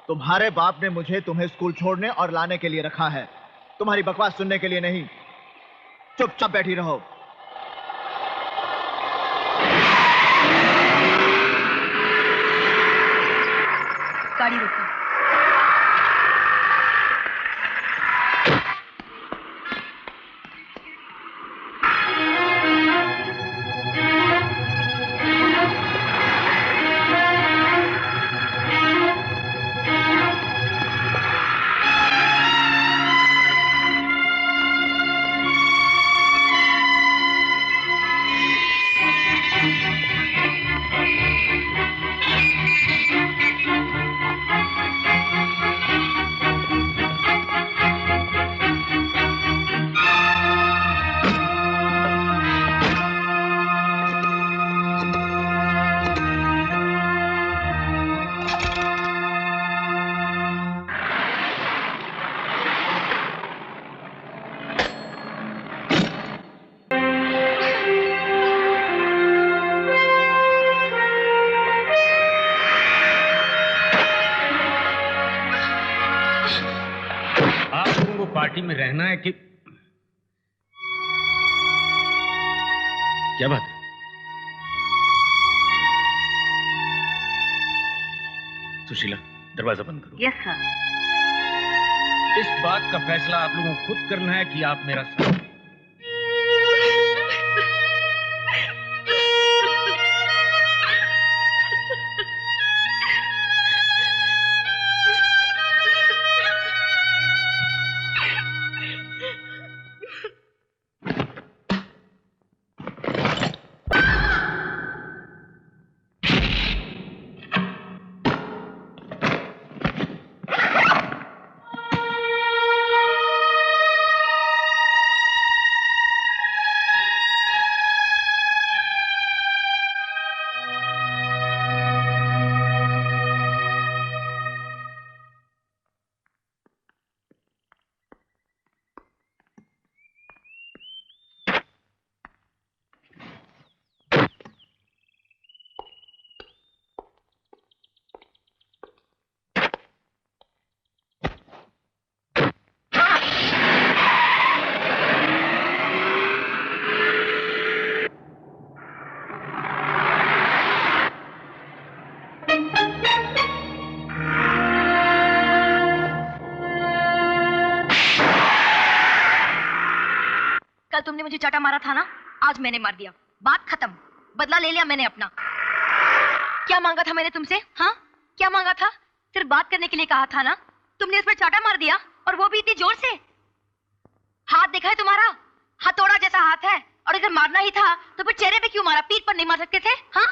तुम्हारे बाप ने मुझे तुम्हें स्कूल छोड़ने और लाने के लिए रखा है, तुम्हारी बकवास सुनने के लिए नहीं। चुपचाप बैठी रहो। गाड़ी रोको। पार्टी में रहना है कि क्या बात है? सुशीला, दरवाजा बंद करो। Yes sir. इस बात का फैसला आप लोगों को खुद करना है कि आप मेरा साथ दें। तुमने मुझे चाटा मारा था ना, आज मैंने मार दिया। बात खत्म, बदला ले लिया मैंने अपना। क्या मांगा था मैंने तुमसे? हाँ, क्या मांगा था? सिर्फ बात करने के लिए कहा था ना, तुमने उस पर चाटा मार दिया, और वो भी इतनी जोर से। हाथ देखा है तुम्हारा? हथौड़ा जैसा हाथ है, और अगर मारना ही था तो फिर चेहरे पे क्यों मारा? पीठ पर नहीं मार सकते थे? हाँ,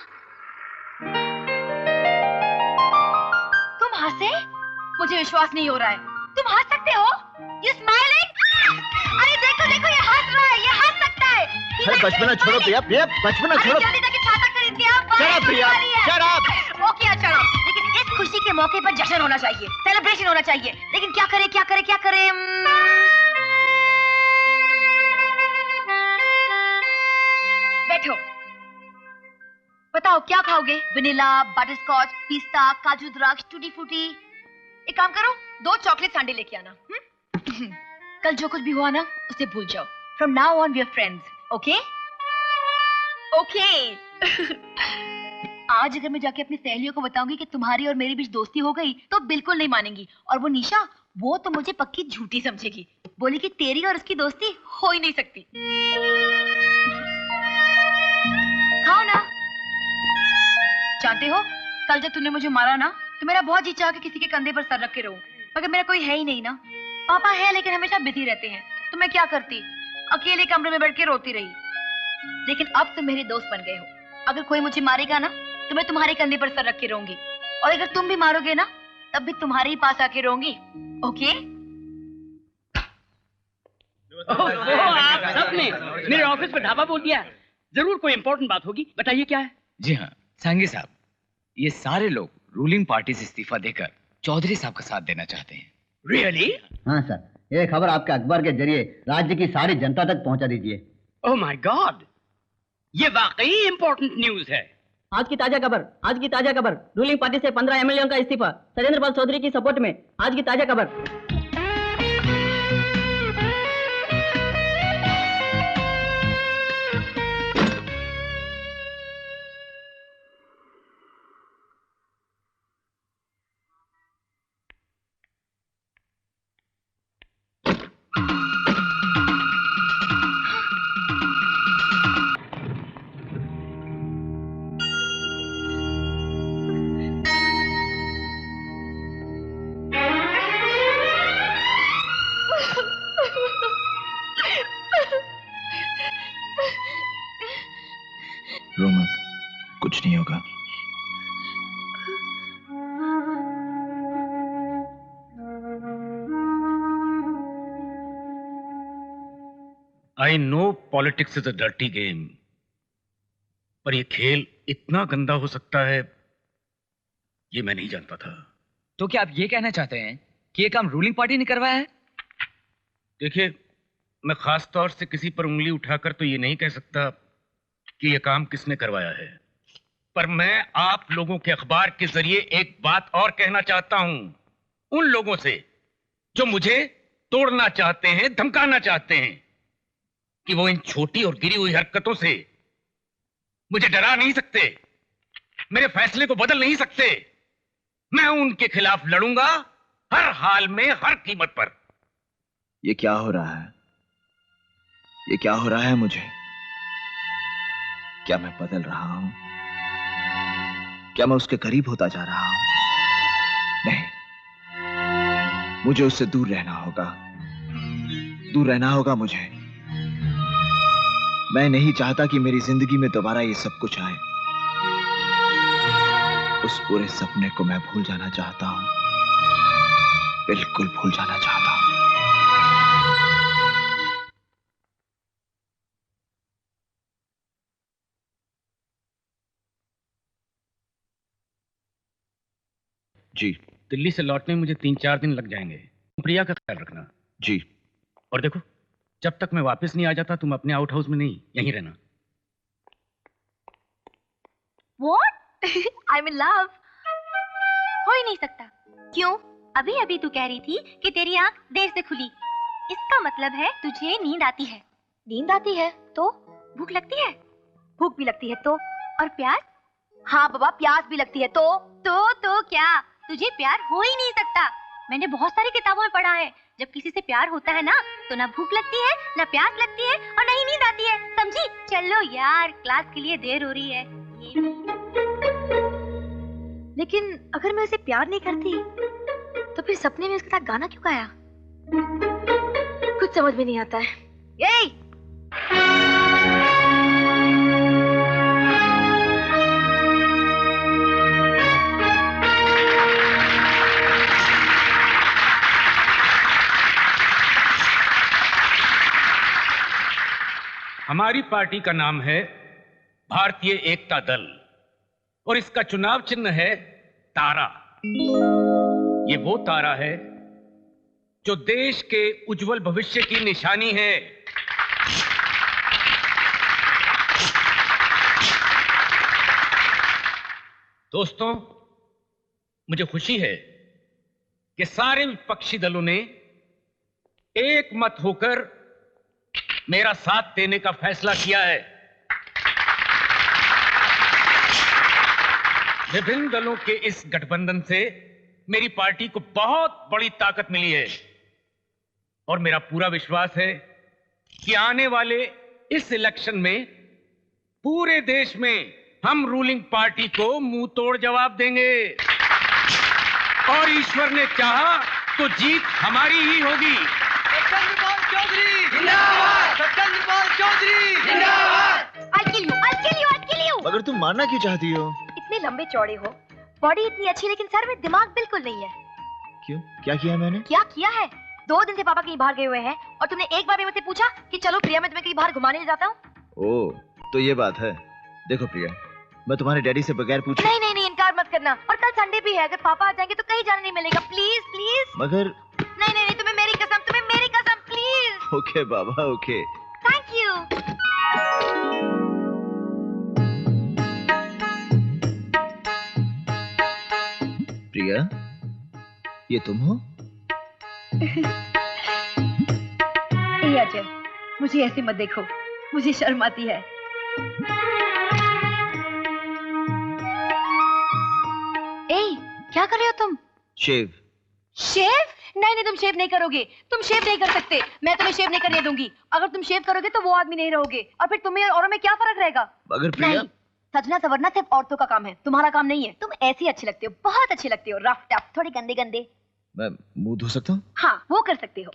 तुम हंसे? मुझे विश्वास नहीं हो रहा है, तुम हंस सकते हो? You smiling? अरे देखो देखो, ये हंस रहा है, ये हंस सकता है। अरे बचपना छोड़ो प्रिया, प्रिया बचपना छोड़ो। जल्दी जाके छाता खरीद के आओ। Shut up प्रिया, shut up। ओके चलो, लेकिन इस खुशी के मौके पर जश्न होना चाहिए, सेलिब्रेशन होना चाहिए। लेकिन क्या करे क्या करे क्या करे? बैठो, बताओ क्या खाओगे? वनीला, बटरस्कॉच, पिस्ता, काजू, द्राक्ष, टूटी फ्रूटी। एक काम करो, 2 चॉकलेट संडे लेके आना। कल जो कुछ भी हुआ ना, उसे भूल जाओ। From now on we are friends, okay? Okay. आज अगर मैं जाके अपनी सहेलियों को बताऊंगी कि तुम्हारी और मेरे बीच दोस्ती हो गई, तो बिल्कुल नहीं मानेंगी। और वो निशा, वो तो मुझे पक्की झूठी समझेगी, बोली कि तेरी और उसकी दोस्ती हो ही नहीं सकती। खाओ ना। जानते हो, कल जब तुमने मुझे मारा ना, तो मेरा बहुत जी चाहा कि किसी के कंधे पर सर रख के रहूं, मगर मेरा कोई है ही नहीं ना। पापा है लेकिन हमेशा बिजी रहते हैं, तो मैं क्या करती? अकेले कमरे में बैठ के रोती रही। लेकिन अब तुम मेरे दोस्त बन गए हो। अगर कोई मुझे मारेगा ना, तो मैं तुम्हारे कंधे पर सर रख के रहूंगी, और अगर तुम भी मारोगे ना, तब भी तुम्हारे ही पास आके रहूंगी। ओके? आप सबने मेरे ऑफिस पर ढाबा बोल दिया। जरूर कोई इंपॉर्टेंट बात होगी, बताइए क्या है? जी हाँ सांगी साहब, ये सारे लोग रूलिंग पार्टी से इस्तीफा देकर चौधरी साहब का साथ देना चाहते हैं। रियली? हाँ सर, ये खबर आपके अखबार के जरिए राज्य की सारी जनता तक पहुंचा दीजिए। ओह माय गॉड, ये वाकई इंपॉर्टेंट न्यूज है। आज की ताजा खबर रूलिंग पार्टी से 15 एमएलए का इस्तीफा, सरेंद्र पाल चौधरी की सपोर्ट में। आज की ताजा खबर। रो मत, कुछ नहीं होगा। I know politics is a dirty game, पर यह खेल इतना गंदा हो सकता है ये मैं नहीं जानता था। तो क्या आप ये कहना चाहते हैं कि ये काम रूलिंग पार्टी ने करवाया है? देखिए, मैं खास तौर से किसी पर उंगली उठाकर तो ये नहीं कह सकता कि यह काम किसने करवाया है, पर मैं आप लोगों के अखबार के जरिए एक बात और कहना चाहता हूं उन लोगों से जो मुझे तोड़ना चाहते हैं, धमकाना चाहते हैं, कि वो इन छोटी और गिरी हुई हरकतों से मुझे डरा नहीं सकते, मेरे फैसले को बदल नहीं सकते। मैं उनके खिलाफ लड़ूंगा हर हाल में, हर कीमत पर। ये क्या हो रहा है? ये क्या हो रहा है मुझे? क्या मैं बदल रहा हूं? क्या मैं उसके करीब होता जा रहा हूं? नहीं, मुझे उससे दूर रहना होगा, दूर रहना होगा मुझे। मैं नहीं चाहता कि मेरी जिंदगी में दोबारा ये सब कुछ आए। उस पूरे सपने को मैं भूल जाना चाहता हूं, बिल्कुल भूल जाना चाहता हूं। जी। दिल्ली से लौटने में मुझे 3-4 दिन लग जाएंगे। प्रिया का ख्याल रखना। जी। और देखो, जब तक मैं वापस नहीं आ जाता तुम अपने आउट हाउस में नहीं, यहीं रहना। What? I'm in love. हो ही नहीं सकता। क्यों? अभी अभी तू कह रही थी कि तेरी आंख देर से खुली। इसका मतलब है तुझे नींद आती है। नींद आती है तो भूख लगती है। भूख भी लगती है तो, और प्यास? हाँ बाबा, प्यास भी लगती है तो क्या? तुझे प्यार हो ही नहीं सकता। मैंने बहुत सारी किताबों में पढ़ा है, जब किसी से प्यार होता है ना तो ना भूख लगती है, ना प्यास लगती है, और ना ही नींद आती है। समझी? चलो यार, क्लास के लिए देर हो रही है। लेकिन अगर मैं उसे प्यार नहीं करती तो फिर सपने में उसके साथ गाना क्यों गाया? कुछ समझ में नहीं आता है। यही हमारी पार्टी का नाम है भारतीय एकता दल और इसका चुनाव चिन्ह है तारा। ये वो तारा है जो देश के उज्जवल भविष्य की निशानी है। दोस्तों, मुझे खुशी है कि सारे विपक्षी दलों ने एक मत होकर मेरा साथ देने का फैसला किया है। विभिन्न दलों के इस गठबंधन से मेरी पार्टी को बहुत बड़ी ताकत मिली है और मेरा पूरा विश्वास है कि आने वाले इस इलेक्शन में पूरे देश में हम रूलिंग पार्टी को मुंह तोड़ जवाब देंगे और ईश्वर ने चाहा तो जीत हमारी ही होगी। मगर तुम मारना क्यों चाहती हो? इतने लंबे चौड़े हो, बॉडी इतनी अच्छी, लेकिन सर में दिमाग बिल्कुल नहीं है। क्यों? क्या किया मैंने? क्या किया है? 2 दिन से पापा कहीं बाहर गए हुए हैं और तुमने एक बार भी मुझसे पूछा कि चलो प्रिया, मैं तुम्हें कहीं बाहर घुमाने ले जाता हूँ। ओह, तो ये बात है। देखो प्रिया, मैं तुम्हारे डैडी से बगैर पूछे। नहीं, इनकार मत करना। और कल संडे भी है, अगर पापा आ जाएंगे तो कहीं जाने नहीं मिलेगा। Please please. मगर नहीं, तुम्हें मेरी कसम, प्लीज। ओके बाबा, ओके। Thank you. प्रिया, ये तुम हो? ए अजय, मुझे ऐसे मत देखो, मुझे शर्म आती है। ए, क्या कर रहे हो तुम? शेव। शेव? नहीं नहीं, तुम शेव नहीं करोगे, तुम शेव नहीं कर सकते, मैं तुम्हें शेव नहीं करने दूंगी। अगर तुम शेव करोगे तो वो आदमी नहीं रहोगे, और फिर तुम्हें और औरों में क्या फर्क रहेगा? अगर प्रिया... नहीं, सजना सवरना सिर्फ औरतों का काम है, तुम्हारा काम नहीं है। तुम ऐसी अच्छी लगती हो, बहुत अच्छी लगती हो, रफ टफ, थोड़ी गंदे गंदे। मैं मुंह धो सकता हूँ? हाँ, वो कर सकते हो।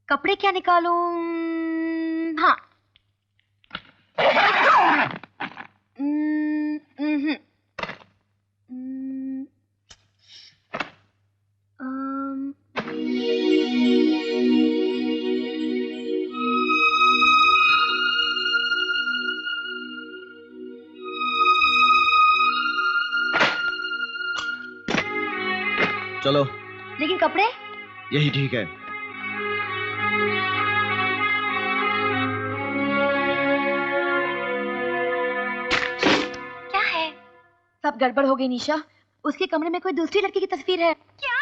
कपड़े क्या निकालूं? हाँ। चलो। लेकिन कपड़े? यही ठीक है। क्या है? सब गड़बड़ हो गई निशा, उसके कमरे में कोई दूसरी लड़की की तस्वीर है। क्या?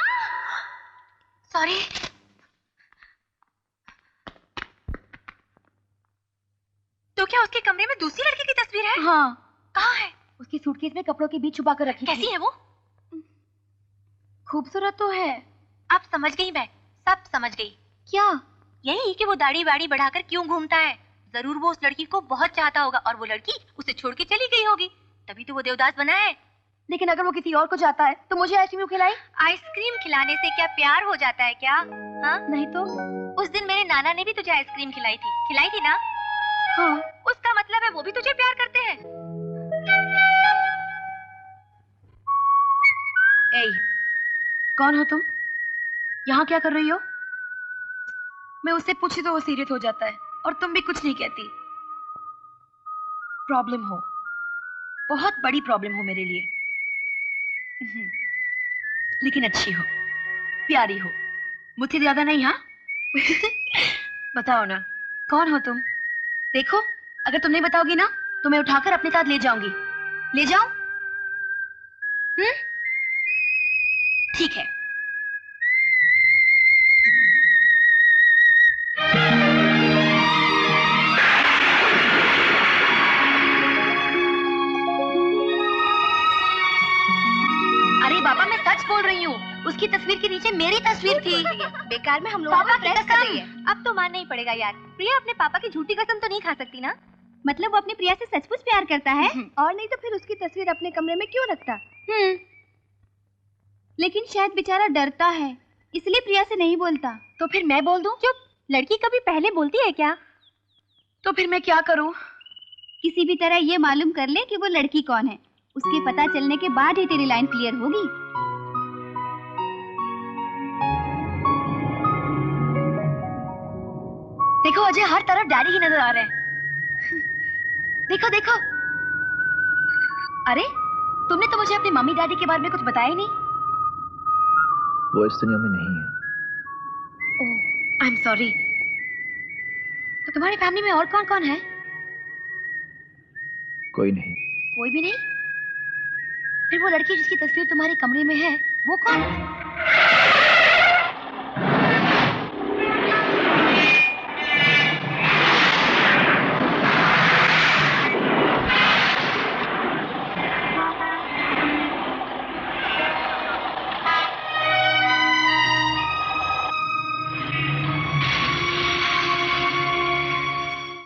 सॉरी। तो क्या उसके कमरे में दूसरी लड़की की तस्वीर है? हाँ। कहाँ है? उसकी सूटकेस में कपड़ों के बीच छुपा कर रखी। कैसी है वो? खूबसूरत तो है। अब समझ गई मैं, सब समझ गई। क्या? यही कि वो दाढ़ी वाड़ी बढ़ाकर क्यों घूमता है। जरूर वो उस लड़की को बहुत चाहता होगा और वो लड़की उसे छोड़ के चली गई होगी, तभी तो वो देवदास बना है। लेकिन अगर वो किसी और को चाहता है तो मुझे आइसक्रीम खिलाई? आइसक्रीम खिलाने से क्या प्यार हो जाता है क्या? हाँ? नहीं तो? उस दिन मेरे नाना ने भी तुझे आइसक्रीम खिलाई थी ना? हाँ। उसका मतलब है वो भी तुझे प्यार करते हैं। ए, कौन हो तुम? यहाँ क्या कर रही हो? मैं उससे पूछी तो वो सीरियस हो जाता है, और तुम भी कुछ नहीं कहती। प्रॉब्लम हो, बहुत बड़ी प्रॉब्लम हो मेरे लिए। लेकिन अच्छी हो, प्यारी हो, मुझसे ज्यादा नहीं। हाँ? बताओ ना, कौन हो तुम? देखो, अगर तुम नहीं बताओगी ना तो मैं उठाकर अपने साथ ले जाऊंगी। ले जाऊं? ठीक है। अरे बाबा, मैं सच बोल रही हूँ, उसकी तस्वीर के नीचे मेरी तस्वीर थी। बेकार में हम लोगों का प्रेस कर रही है। अब तो मानना ही पड़ेगा यार, प्रिया अपने पापा की झूठी कसम तो नहीं खा सकती ना। मतलब वो अपनी प्रिया से सचमुच प्यार करता है, और नहीं तो फिर उसकी तस्वीर अपने कमरे में क्यों रखता? लेकिन शायद बेचारा डरता है, इसलिए प्रिया से नहीं बोलता। तो फिर मैं बोल दूं? चुप, लड़की कभी पहले बोलती है क्या? तो फिर मैं क्या करूं? किसी भी तरह ये मालूम कर ले कि वो लड़की कौन है, उसके पता चलने के बाद ही तेरी लाइन क्लियर होगी। देखो अजय, हर तरफ डैडी ही नजर आ रहे हैं। देखो देखो। अरे, तुमने तो मुझे अपनी मम्मी डैडी के बारे में कुछ बताया ही नहीं। वो इस दुनिया में नहीं है। ओह, आई एम सॉरी। तो तुम्हारी फैमिली में और कौन कौन है? कोई नहीं। कोई भी नहीं? फिर वो लड़की जिसकी तस्वीर तुम्हारे कमरे में है, वो कौन?